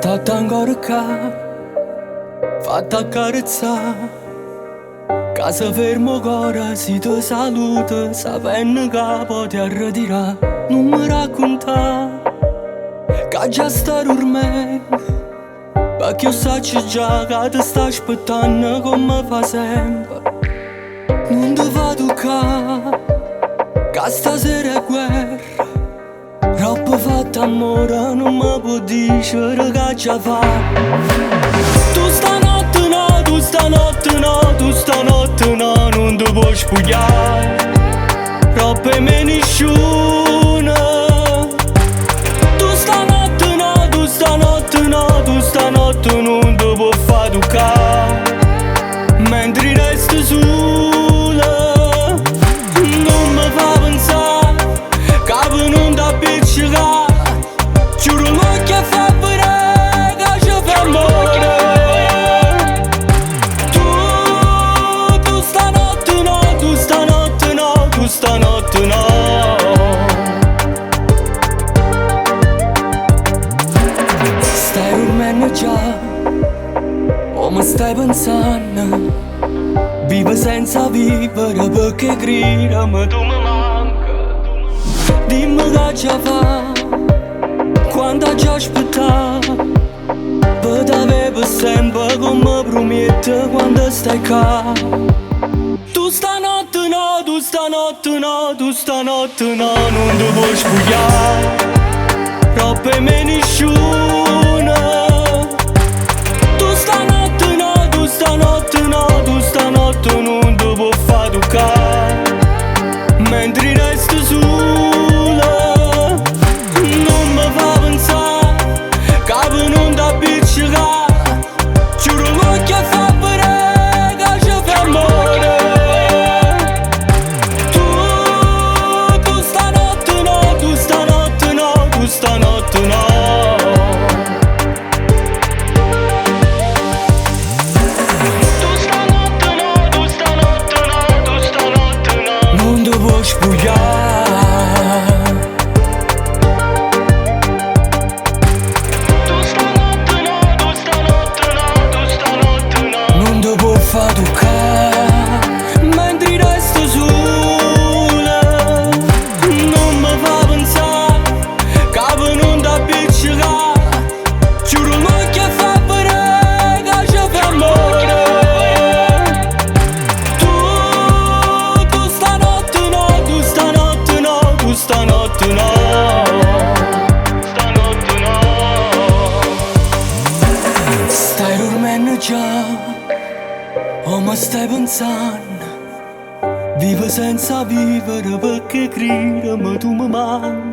stata ancora qua, fatta accarezzare. Che se fermo cuore si ti saluta, sapendo che poti ritirare. Non mi racconta che già sta dormendo, perché io so già che ti sta aspettando come fa sempre. Non ti fa toccare, che stasera è guerra. Troppo fatto amore, non mi può dire che già fa. Tu stanotte no, tu stanotte no, tu stanotte no, non ti puoi spogliare. Troppe me nessuno. Tu stanotte no, tu stanotte no, tu stanotte non ti puoi far toccare. Mentre resti sola, non mi fa pensare che non ti appiccica. Giuro l'occhio e fa vedere che ci fa amore. Tu stanotte no, tu stanotte no, tu stanotte no. Stai dormendo già, o mi stai pensando? Vivo senza vivere perché grida, ma tu mi manca. Dimmi che già fa, quando già aspettato, per t'avevo sempre come promette quando stai qua. Tu stanotte no, tu stanotte no, tu stanotte no, non ti puoi spogliare. Troppe me nessuno. Tu stanotte no, tu stanotte no, tu stanotte non ti puoi far toccare. Mentre resti sola, non mi fa pensare che non ti appiccica. Giuro l'occhio e fa vedere che ci fa amore. Tu stanotte no, tu stanotte no, tu stanotte no. Tu stanotte no, tu stanotte no, tu stanotte no. Non ti puoi spogliare. Tu stanotte no, tu stanotte no, tu stanotte no. Non ti puoi far toccare. Mentre resti sola, non mi fa pensare che non ti appiccica. Giuro l'occhio e fa vedere che ci fa amore. Tu stanotte no, tu stanotte no, tu stanotte no. Stanotte no. Stai dormendo già, o mi stai pensando? Vivo senza vivere perché grida, ma tu mi manchi.